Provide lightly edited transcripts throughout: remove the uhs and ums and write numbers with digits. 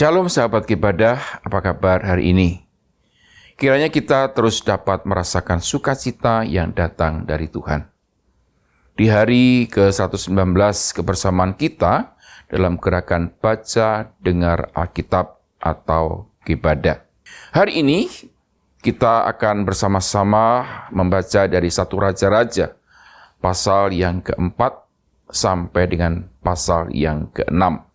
Shalom sahabat ibadah, apa kabar hari ini? Kiranya kita terus dapat merasakan sukacita yang datang dari Tuhan. Di hari ke-119 kebersamaan kita dalam gerakan baca, dengar Alkitab atau ibadah. Hari ini kita akan bersama-sama membaca dari 1 Raja-Raja, pasal yang ke-4 sampai dengan pasal yang ke-6.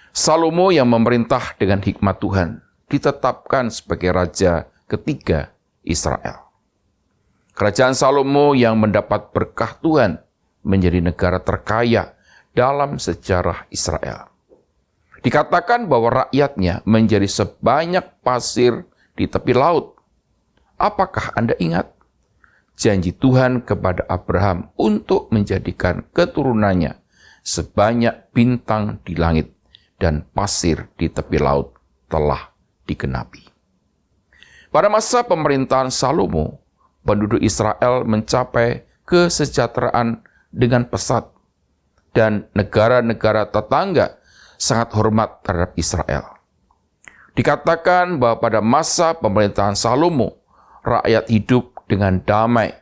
Salomo yang memerintah dengan hikmat Tuhan ditetapkan sebagai raja ketiga Israel. Kerajaan Salomo yang mendapat berkah Tuhan menjadi negara terkaya dalam sejarah Israel. Dikatakan bahwa rakyatnya menjadi sebanyak pasir di tepi laut. Apakah Anda ingat janji Tuhan kepada Abraham untuk menjadikan keturunannya sebanyak bintang di langit dan pasir di tepi laut telah digenapi. Pada masa pemerintahan Salomo, penduduk Israel mencapai kesejahteraan dengan pesat, dan negara-negara tetangga sangat hormat terhadap Israel. Dikatakan bahwa pada masa pemerintahan Salomo, rakyat hidup dengan damai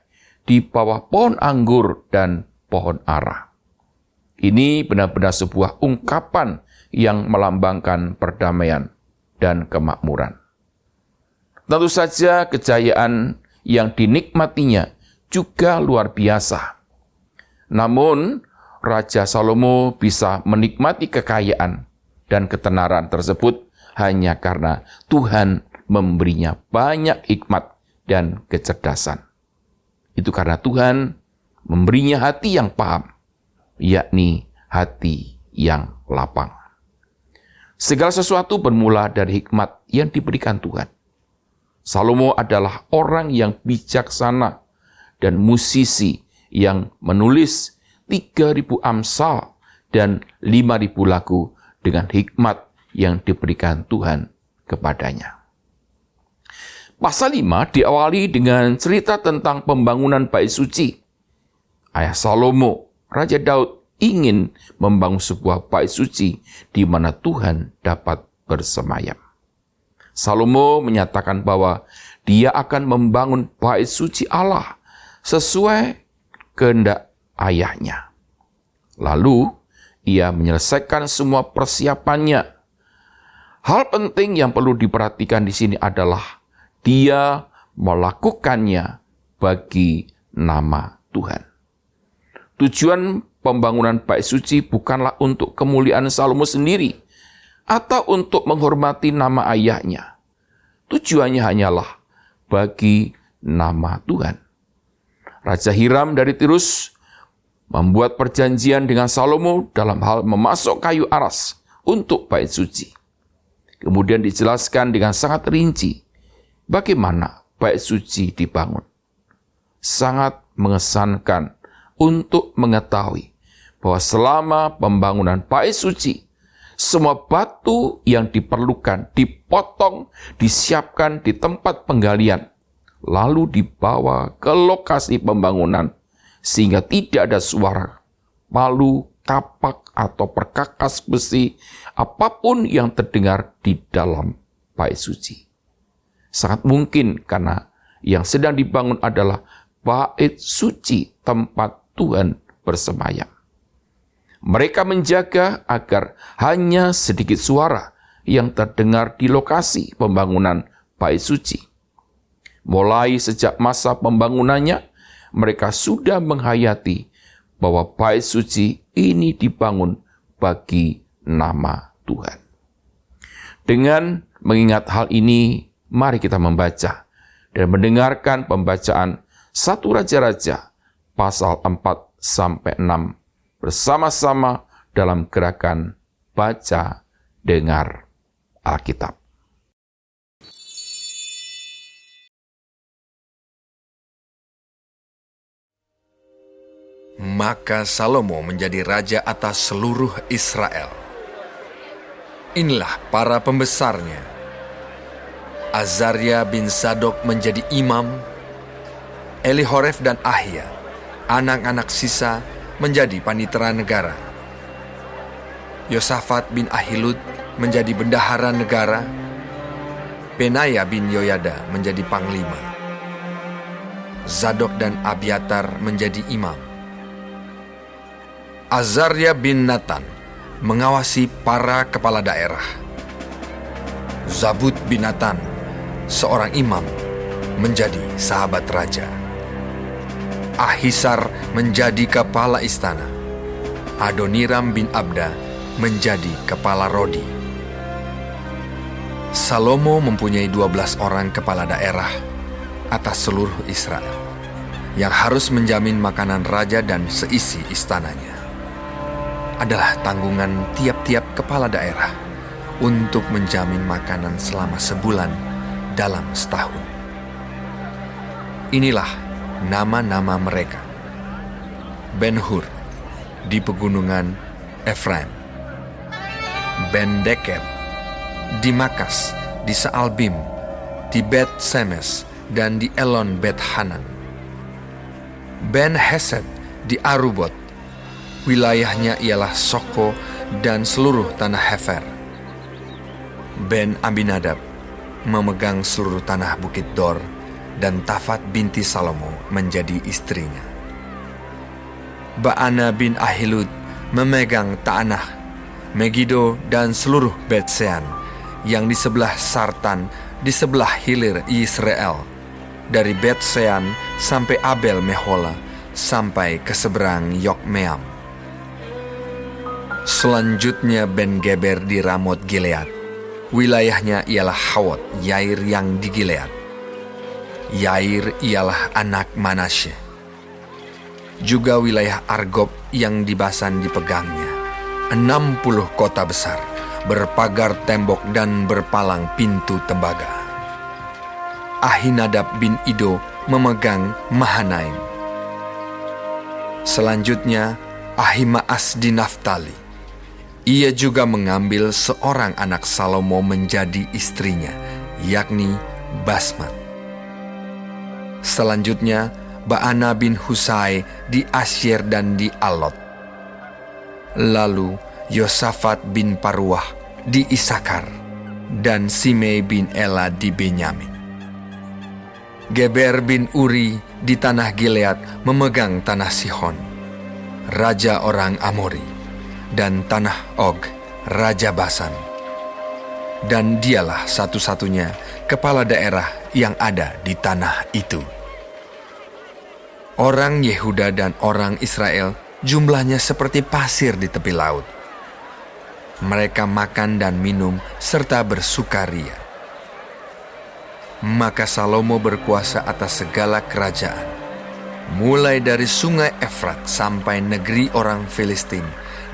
di bawah pohon anggur dan pohon ara. Ini benar-benar sebuah ungkapan yang melambangkan perdamaian dan kemakmuran. Tentu saja kejayaan yang dinikmatinya juga luar biasa. Namun, Raja Salomo bisa menikmati kekayaan dan ketenaran tersebut hanya karena Tuhan memberinya banyak hikmat dan kecerdasan. Itu karena Tuhan memberinya hati yang paham, yakni hati yang lapang. Segala sesuatu bermula dari hikmat yang diberikan Tuhan. Salomo adalah orang yang bijaksana dan musisi yang menulis 3.000 amsal dan 5.000 lagu dengan hikmat yang diberikan Tuhan kepadanya. Pasal 5 diawali dengan cerita tentang pembangunan bait suci. Ayah Salomo, Raja Daud, ingin membangun sebuah bait suci di mana Tuhan dapat bersemayam. Salomo menyatakan bahwa dia akan membangun bait suci Allah sesuai kehendak ayahnya. Lalu, ia menyelesaikan semua persiapannya. Hal penting yang perlu diperhatikan di sini adalah dia melakukannya bagi nama Tuhan. Tujuan pembangunan bait suci bukanlah untuk kemuliaan Salomo sendiri atau untuk menghormati nama ayahnya. Tujuannya hanyalah bagi nama Tuhan. Raja Hiram dari Tirus membuat perjanjian dengan Salomo dalam hal memasok kayu aras untuk bait suci. Kemudian dijelaskan dengan sangat rinci bagaimana bait suci dibangun. Sangat mengesankan untuk mengetahui bahwa selama pembangunan bait suci, semua batu yang diperlukan dipotong, disiapkan di tempat penggalian, lalu dibawa ke lokasi pembangunan, sehingga tidak ada suara palu, kapak, atau perkakas besi, apapun yang terdengar di dalam bait suci. Sangat mungkin karena yang sedang dibangun adalah bait suci tempat Tuhan bersemayam. Mereka menjaga agar hanya sedikit suara yang terdengar di lokasi pembangunan bait suci. Mulai sejak masa pembangunannya, mereka sudah menghayati bahwa bait suci ini dibangun bagi nama Tuhan. Dengan mengingat hal ini, mari kita membaca dan mendengarkan pembacaan 1 Raja-Raja pasal 4 sampai 6 bersama-sama dalam gerakan baca, dengar Alkitab. Maka Salomo menjadi raja atas seluruh Israel. Inilah para pembesarnya. Azaria bin Zadok menjadi imam, Elihoref dan Ahia, anak-anak sisa, menjadi panitera negara. Yosafat bin Ahilud menjadi bendahara negara. Benaya bin Yoyada menjadi panglima. Zadok dan Abiatar menjadi imam. Azaria bin Natan mengawasi para kepala daerah. Zabud bin Natan, seorang imam, menjadi sahabat raja. Ahisar menjadi kepala istana. Adoniram bin Abda menjadi kepala Rodi. Salomo mempunyai 12 orang kepala daerah atas seluruh Israel yang harus menjamin makanan raja dan seisi istananya. Adalah tanggungan tiap-tiap kepala daerah untuk menjamin makanan selama sebulan dalam setahun. Inilah nama-nama mereka. Ben-Hur di pegunungan Efraim, Ben-Deker di Makas, di Saalbim, di Bet-Semes, dan di Elon Bet-Hanan. Ben-Hesed di Arubot, wilayahnya ialah Soko dan seluruh tanah Hefer. Ben-Abinadab memegang seluruh tanah Bukit Dor, dan Tafat binti Salomo menjadi istrinya. Baana bin Ahilud memegang tanah Megido dan seluruh Bet-Sean yang di sebelah Sartan, di sebelah hilir Israel, dari Bet-Sean sampai Abel Mehola, sampai ke seberang Yokmeam. Selanjutnya Ben-Geber di Ramot Gilead, wilayahnya ialah Hawot Yair yang di Gilead. Yair ialah anak Manasye. Juga wilayah Argob yang di Basan dipegangnya. 60 kota besar, berpagar tembok dan berpalang pintu tembaga. Ahinadab bin Ido memegang Mahanaim. Selanjutnya Ahimaas di Naftali. Ia juga mengambil seorang anak Salomo menjadi istrinya, yakni Basmat. Selanjutnya Baana bin Husai di Asyir dan di Alot. Lalu Yosafat bin Paruah di Isakar, dan Simei bin Ela di Benyamin. Geber bin Uri di tanah Gilead memegang tanah Sihon, raja orang Amori, dan tanah Og, raja Basan. Dan dialah satu-satunya kepala daerah yang ada di tanah itu. Orang Yehuda dan orang Israel jumlahnya seperti pasir di tepi laut. Mereka makan dan minum serta bersukaria. Maka Salomo berkuasa atas segala kerajaan, mulai dari sungai Efrat sampai negeri orang Filistin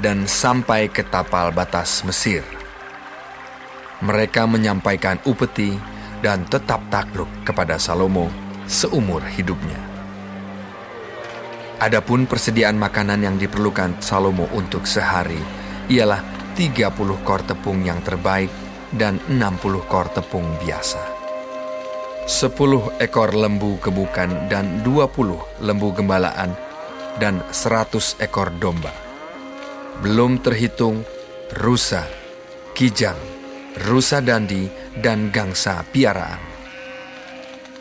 dan sampai ke tapal batas Mesir. Mereka menyampaikan upeti dan tetap takluk kepada Salomo seumur hidupnya. Adapun persediaan makanan yang diperlukan Salomo untuk sehari ialah 30 kor tepung yang terbaik dan 60 kor tepung biasa. 10 ekor lembu gebukan dan 20 lembu gembalaan dan 100 ekor domba. Belum terhitung rusa, kijang, rusa dandi, dan gangsa piaraan.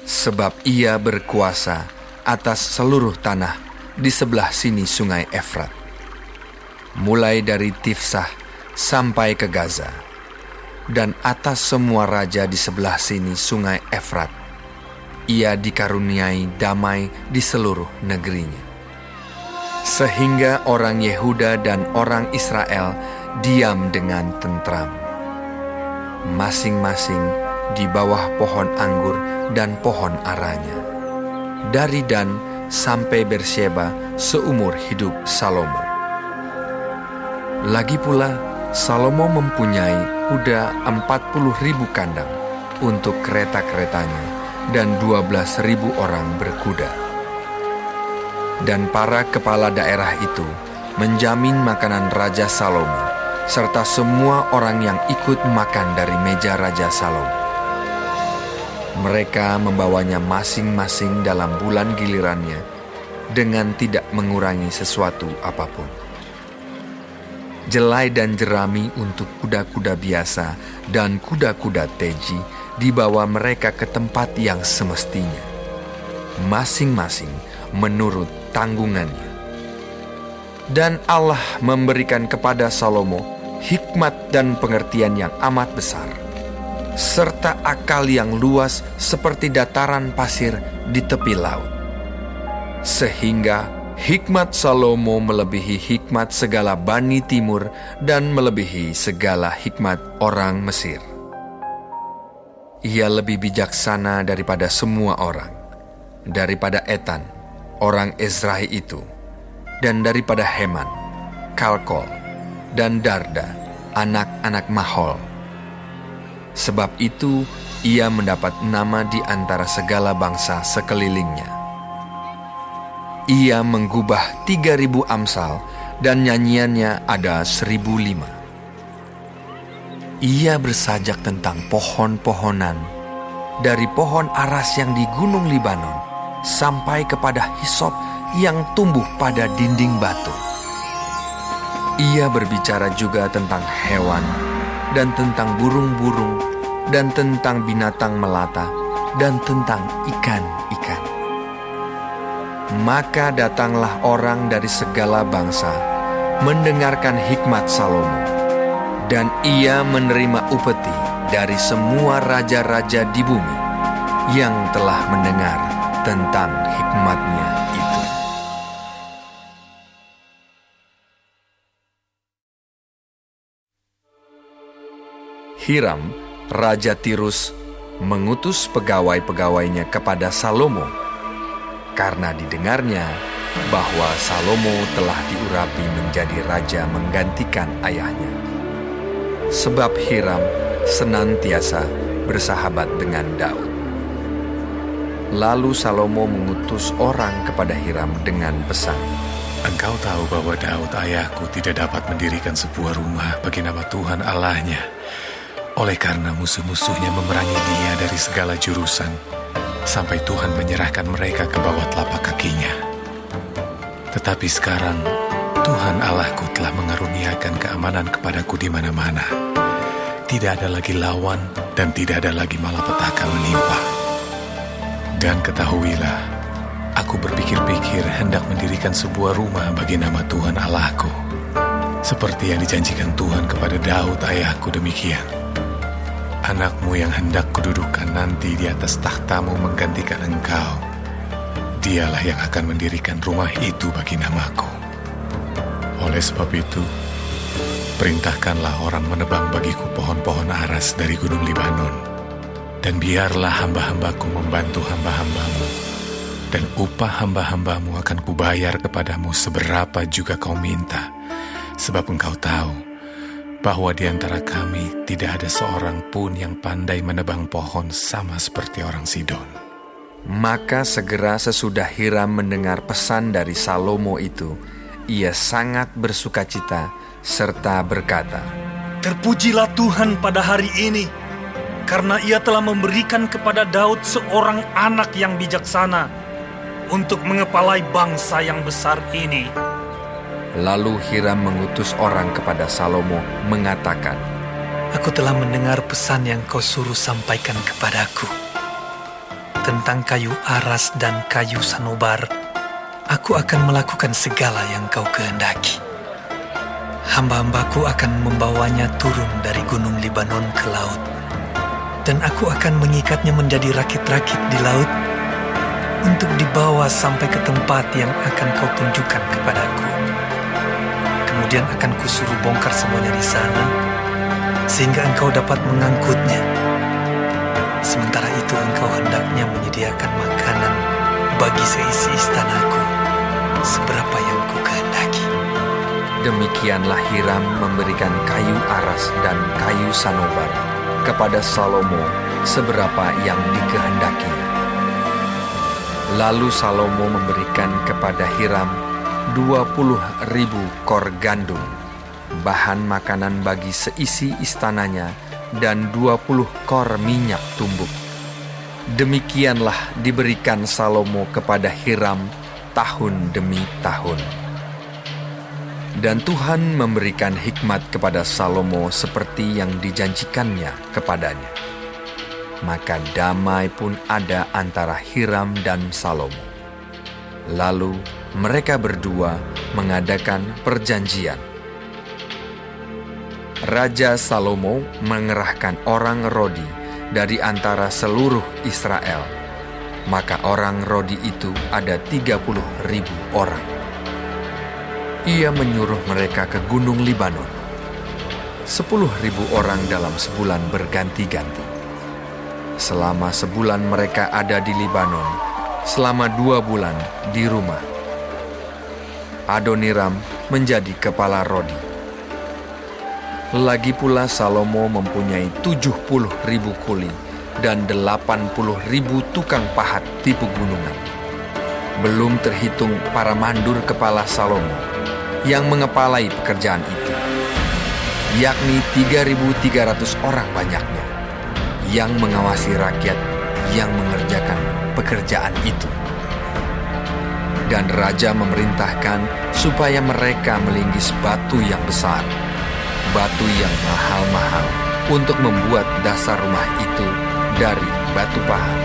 Sebab ia berkuasa atas seluruh tanah di sebelah sini sungai Efrat, mulai dari Tifsah sampai ke Gaza, dan atas semua raja di sebelah sini sungai Efrat. Ia dikaruniai damai di seluruh negerinya. Sehingga orang Yehuda dan orang Israel diam dengan tentram, masing-masing di bawah pohon anggur dan pohon aranya, dari Dan sampai Bersheba seumur hidup Salomo. Lagi pula, Salomo mempunyai kuda 40.000 kandang untuk kereta-keretanya dan 12.000 orang berkuda. Dan para kepala daerah itu menjamin makanan Raja Salomo, serta semua orang yang ikut makan dari meja Raja Salomo. Mereka membawanya masing-masing dalam bulan gilirannya dengan tidak mengurangi sesuatu apapun. jelai dan jerami untuk kuda-kuda biasa dan kuda-kuda teji dibawa mereka ke tempat yang semestinya, masing-masing menurut tanggungannya. Dan Allah memberikan kepada Salomo hikmat dan pengertian yang amat besar, serta akal yang luas seperti dataran pasir di tepi laut. Sehingga hikmat Salomo melebihi hikmat segala Bani Timur dan melebihi segala hikmat orang Mesir. Ia lebih bijaksana daripada semua orang, daripada Etan, orang Ezrahi itu, dan daripada Heman, Kalkol, dan Darda, anak-anak Mahol. Sebab itu ia mendapat nama di antara segala bangsa sekelilingnya. Ia menggubah 3.000 amsal dan nyanyiannya ada 1.005. Ia bersajak tentang pohon-pohonan, dari pohon aras yang di Gunung Libanon sampai kepada hisop yang tumbuh pada dinding batu. Ia berbicara juga tentang hewan dan tentang burung-burung dan tentang binatang melata dan tentang ikan-ikan. Maka datanglah orang dari segala bangsa mendengarkan hikmat Salomo, dan ia menerima upeti dari semua raja-raja di bumi yang telah mendengar tentang hikmatnya itu. Hiram, Raja Tirus, mengutus pegawai-pegawainya kepada Salomo, karena didengarnya bahwa Salomo telah diurapi menjadi raja menggantikan ayahnya. Sebab Hiram senantiasa bersahabat dengan Daud. Lalu Salomo mengutus orang kepada Hiram dengan pesan, Engkau tahu bahwa Daud ayahku tidak dapat mendirikan sebuah rumah bagi nama Tuhan Allahnya, oleh karena musuh-musuhnya memerangi dia dari segala jurusan, sampai Tuhan menyerahkan mereka ke bawah telapak kakinya. Tetapi sekarang Tuhan Allahku telah mengaruniakan keamanan kepadaku di mana-mana. Tidak ada lagi lawan dan tidak ada lagi malapetaka menimpa. Dan ketahuilah, aku berpikir-pikir hendak mendirikan sebuah rumah bagi nama Tuhan Allahku, seperti yang dijanjikan Tuhan kepada Daud ayahku demikian. Anakmu yang hendak kududukan nanti di atas takhtamu menggantikan engkau, dialah yang akan mendirikan rumah itu bagi namaku. Oleh sebab itu, perintahkanlah orang menebang bagiku pohon-pohon aras dari Gunung Libanon, dan biarlah hamba-hambaku membantu hamba-hambamu, dan upah hamba-hambamu akan kubayar kepadamu seberapa juga kau minta, sebab engkau tahu bahwa di antara kami tidak ada seorang pun yang pandai menebang pohon sama seperti orang Sidon. Maka segera sesudah Hiram mendengar pesan dari Salomo itu, ia sangat bersukacita serta berkata, Terpujilah Tuhan pada hari ini, karena ia telah memberikan kepada Daud seorang anak yang bijaksana untuk mengepalai bangsa yang besar ini. Lalu Hiram mengutus orang kepada Salomo mengatakan, Aku telah mendengar pesan yang kau suruh sampaikan kepadaku tentang kayu aras dan kayu sanobar. Aku akan melakukan segala yang kau kehendaki. Hamba-hambaku akan membawanya turun dari gunung Libanon ke laut, dan aku akan mengikatnya menjadi rakit-rakit di laut untuk dibawa sampai ke tempat yang akan kau tunjukkan kepadaku. Kemudian akan kusuruh bongkar semuanya di sana, sehingga engkau dapat mengangkutnya. Sementara itu engkau hendaknya menyediakan makanan bagi seisi istanaku, seberapa yang ku kehendaki. Demikianlah Hiram memberikan kayu aras dan kayu sanobar kepada Salomo seberapa yang dikehendakinya. Lalu Salomo memberikan kepada Hiram 20.000 kor gandum, bahan makanan bagi seisi istananya, dan 20 kor minyak tumbuk. Demikianlah diberikan Salomo kepada Hiram tahun demi tahun. Dan Tuhan memberikan hikmat kepada Salomo seperti yang dijanjikannya kepadanya. Maka damai pun ada antara Hiram dan Salomo. Lalu mereka berdua mengadakan perjanjian. Raja Salomo mengerahkan orang Rodi dari antara seluruh Israel. Maka orang Rodi itu ada 30.000 orang. Ia menyuruh mereka ke Gunung Libanon. 10.000 orang dalam sebulan berganti-ganti. Selama sebulan mereka ada di Libanon, selama 2 bulan di rumah. Adoniram menjadi kepala Rodi. Lagi pula Salomo mempunyai 70.000 kuli dan 80.000 tukang pahat di pegunungan. Belum terhitung para mandur kepala Salomo yang mengepalai pekerjaan itu, yakni 3.300 orang banyaknya, yang mengawasi rakyat yang mengerjakan pekerjaan itu. Dan raja memerintahkan supaya mereka melinggis batu yang besar, batu yang mahal-mahal, untuk membuat dasar rumah itu dari batu pahat.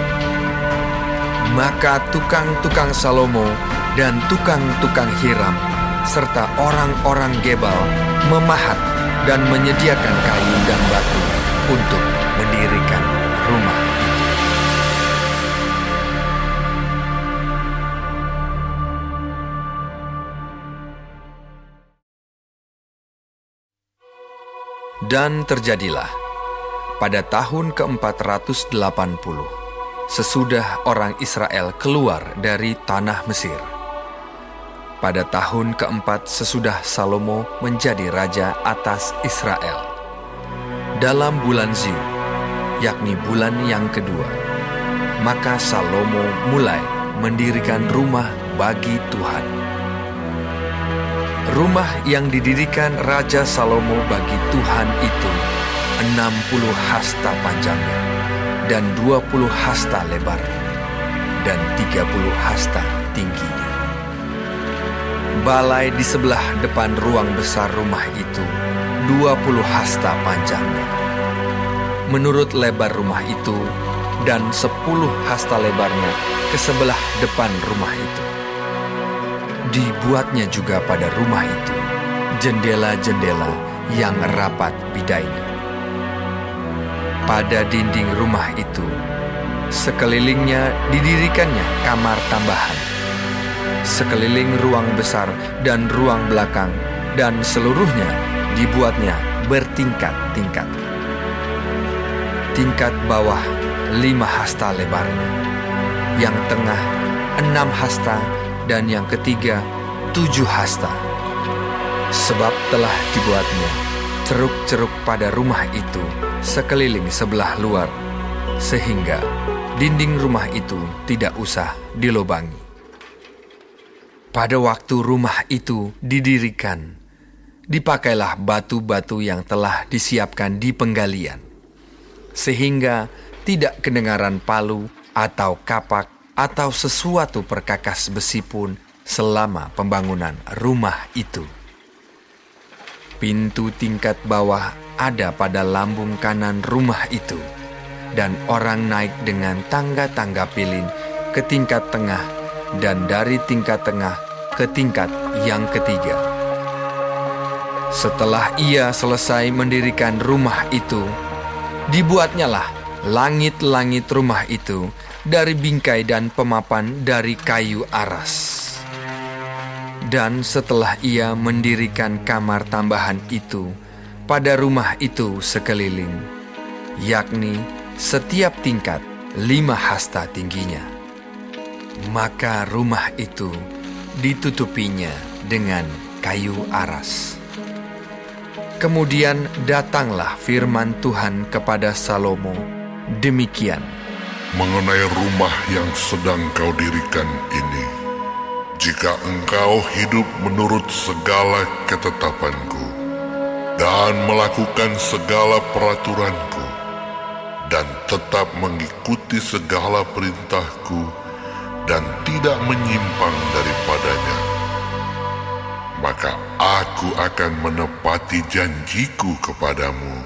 Maka tukang-tukang Salomo dan tukang-tukang Hiram serta orang-orang Gebal memahat dan menyediakan kayu dan batu untuk mendirikan rumah itu. Dan terjadilah pada tahun ke-480 sesudah orang Israel keluar dari tanah Mesir. Pada tahun ke-4 sesudah Salomo menjadi raja atas Israel. Dalam bulan Ziv, yakni bulan yang kedua, maka Salomo mulai mendirikan rumah bagi Tuhan. Rumah yang didirikan Raja Salomo bagi Tuhan itu 60 hasta panjangnya dan 20 hasta lebarnya dan 30 hasta tingginya. Balai di sebelah depan ruang besar rumah itu 20 hasta panjangnya. Menurut lebar rumah itu dan 10 hasta lebarnya ke sebelah depan rumah itu. Dibuatnya juga pada rumah itu jendela-jendela yang rapat bidainya. Pada dinding rumah itu sekelilingnya didirikannya kamar tambahan. Sekeliling ruang besar dan ruang belakang dan seluruhnya dibuatnya bertingkat-tingkat. Tingkat bawah 5 hasta lebarnya, yang tengah 6 hasta dan yang ketiga 7 hasta. Sebab telah dibuatnya ceruk-ceruk pada rumah itu sekeliling sebelah luar, sehingga dinding rumah itu tidak usah dilobangi. Pada waktu rumah itu didirikan, dipakailah batu-batu yang telah disiapkan di penggalian, sehingga tidak kedengaran palu atau kapak atau sesuatu perkakas besi pun selama pembangunan rumah itu. Pintu tingkat bawah ada pada lambung kanan rumah itu, dan orang naik dengan tangga-tangga pilin ke tingkat tengah, dan dari tingkat tengah ke tingkat yang ketiga. Setelah ia selesai mendirikan rumah itu, dibuatnyalah langit-langit rumah itu dari bingkai dan pemapan dari kayu aras. Dan setelah ia mendirikan kamar tambahan itu pada rumah itu sekeliling, yakni setiap tingkat 5 hasta tingginya, maka rumah itu ditutupinya dengan kayu aras. Kemudian datanglah firman Tuhan kepada Salomo demikian. Mengenai rumah yang sedang kau dirikan ini, jika engkau hidup menurut segala ketetapanku dan melakukan segala peraturanku dan tetap mengikuti segala perintahku dan tidak menyimpang daripadanya, maka aku akan menepati janjiku kepadamu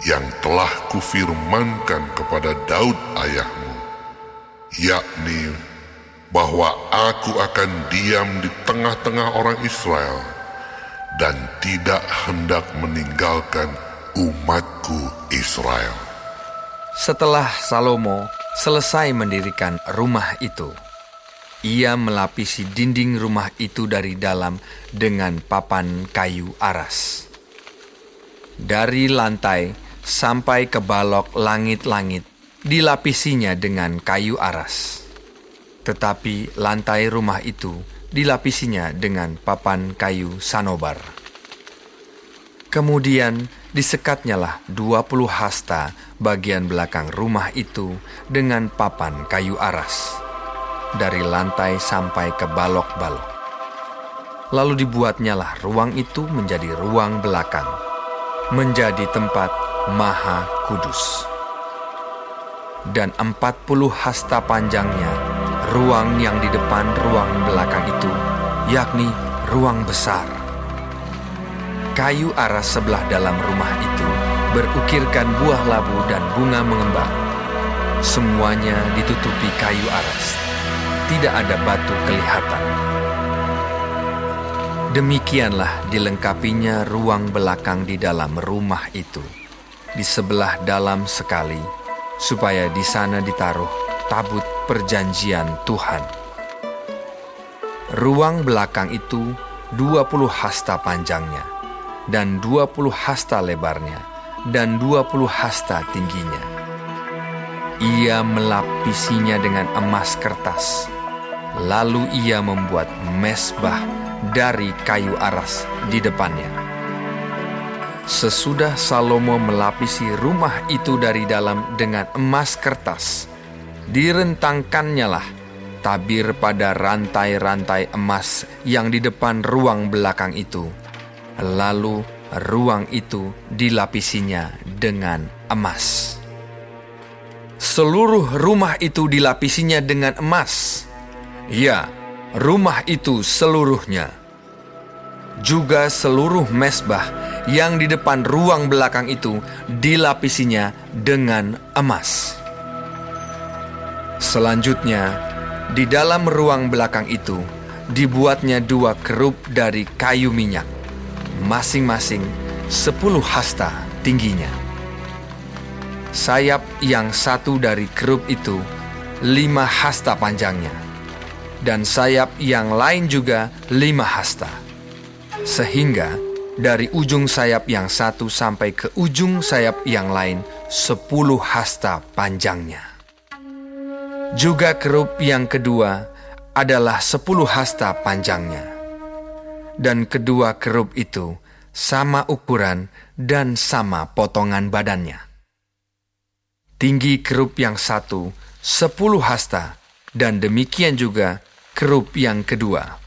yang telah kufirmankan kepada Daud ayahmu, yakni bahwa aku akan diam di tengah-tengah orang Israel dan tidak hendak meninggalkan umatku Israel. Setelah Salomo selesai mendirikan rumah itu, ia melapisi dinding rumah itu dari dalam dengan papan kayu aras. Dari lantai sampai ke balok langit-langit dilapisinya dengan kayu aras. Tetapi lantai rumah itu dilapisinya dengan papan kayu sanobar. Kemudian disekatnyalah 20 hasta bagian belakang rumah itu dengan papan kayu aras, dari lantai sampai ke balok-balok. Lalu dibuatnyalah ruang itu menjadi ruang belakang, menjadi tempat Maha Kudus. Dan 40 hasta panjangnya ruang yang di depan ruang belakang itu, yakni ruang besar. Kayu aras sebelah dalam rumah itu berukirkan buah labu dan bunga mengembang. Semuanya ditutupi kayu aras. Tidak ada batu kelihatan. Demikianlah dilengkapinya ruang belakang di dalam rumah itu, di sebelah dalam sekali, supaya di sana ditaruh tabut perjanjian Tuhan. Ruang belakang itu 20 hasta panjangnya, dan 20 hasta lebarnya, dan 20 hasta tingginya. Ia melapisinya dengan emas kertas. Lalu ia membuat mezbah dari kayu aras di depannya. Sesudah Salomo melapisi rumah itu dari dalam dengan emas kertas, direntangkannyalah tabir pada rantai-rantai emas yang di depan ruang belakang itu. Lalu ruang itu dilapisinya dengan emas. Seluruh rumah itu dilapisinya dengan emas. Ya, rumah itu seluruhnya. Juga seluruh mezbah yang di depan ruang belakang itu dilapisinya dengan emas. Selanjutnya, di dalam ruang belakang itu dibuatnya 2 kerup dari kayu minyak, masing-masing 10 hasta tingginya. Sayap yang satu dari kerup itu 5 hasta panjangnya, dan sayap yang lain juga 5 hasta. Sehingga dari ujung sayap yang satu sampai ke ujung sayap yang lain 10 hasta panjangnya. Juga kerup yang kedua adalah 10 hasta panjangnya. Dan kedua kerup itu sama ukuran dan sama potongan badannya. Tinggi kerup yang satu 10 hasta, dan demikian juga kerup yang kedua.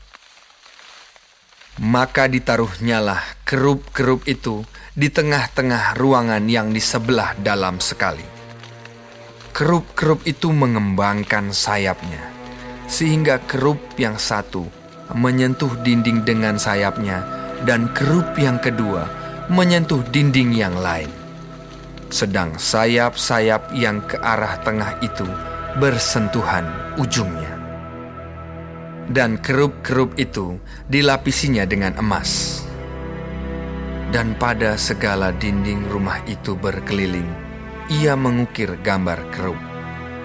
Maka ditaruhnyalah kerup-kerup itu di tengah-tengah ruangan yang di sebelah dalam sekali. Kerup-kerup itu mengembangkan sayapnya, sehingga kerup yang satu menyentuh dinding dengan sayapnya, dan kerup yang kedua menyentuh dinding yang lain. Sedang sayap-sayap yang ke arah tengah itu bersentuhan ujungnya. Dan kerup-kerup itu dilapisinya dengan emas. Dan pada segala dinding rumah itu berkeliling, ia mengukir gambar kerup,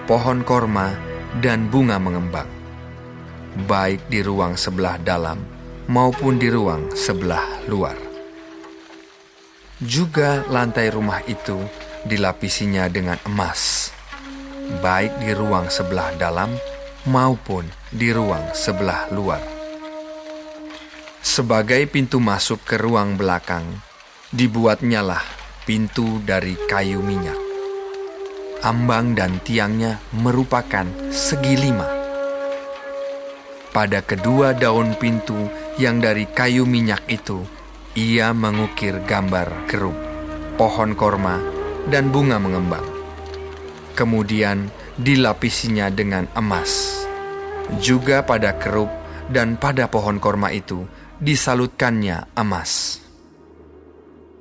pohon korma, dan bunga mengembang, baik di ruang sebelah dalam maupun di ruang sebelah luar. Juga lantai rumah itu dilapisinya dengan emas, baik di ruang sebelah dalam maupun di ruang sebelah luar. Sebagai pintu masuk ke ruang belakang, dibuatnyalah pintu dari kayu minyak. Ambang dan tiangnya merupakan segi 5. Pada kedua daun pintu yang dari kayu minyak itu, ia mengukir gambar kerup, pohon korma, dan bunga mengembang. Kemudian dilapisinya dengan emas. Juga pada kerup dan pada pohon korma itu disalutkannya emas.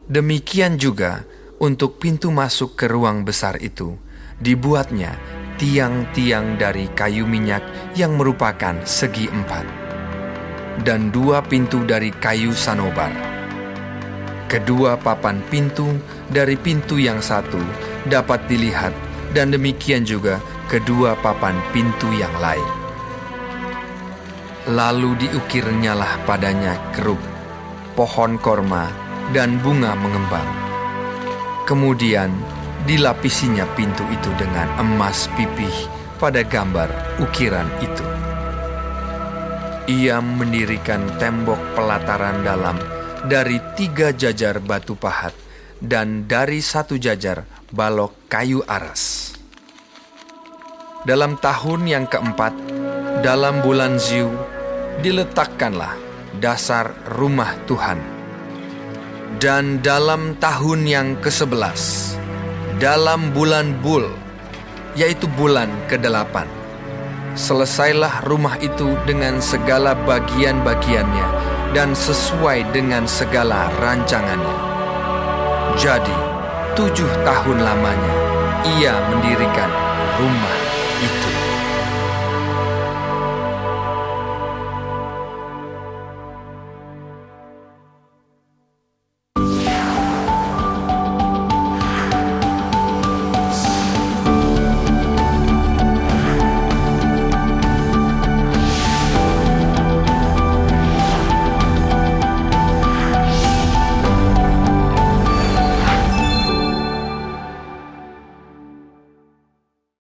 Demikian juga untuk pintu masuk ke ruang besar itu, dibuatnya tiang-tiang dari kayu minyak yang merupakan segi 4, dan 2 pintu dari kayu sanobar. Kedua papan pintu dari pintu yang satu dapat dilihat, dan demikian juga kedua papan pintu yang lain. Lalu diukirnyalah padanya kerub, pohon korma, dan bunga mengembang. Kemudian dilapisinya pintu itu dengan emas pipih pada gambar ukiran itu. Ia mendirikan tembok pelataran dalam dari 3 jajar batu pahat dan dari 1 jajar balok kayu aras. Dalam tahun yang keempat, dalam bulan Ziu, diletakkanlah dasar rumah Tuhan. Dan dalam tahun yang ke-11, dalam bulan Bul, yaitu bulan ke-8, selesailah rumah itu dengan segala bagian-bagiannya dan sesuai dengan segala rancangannya. Jadi 7 tahun lamanya ia mendirikan rumah itu.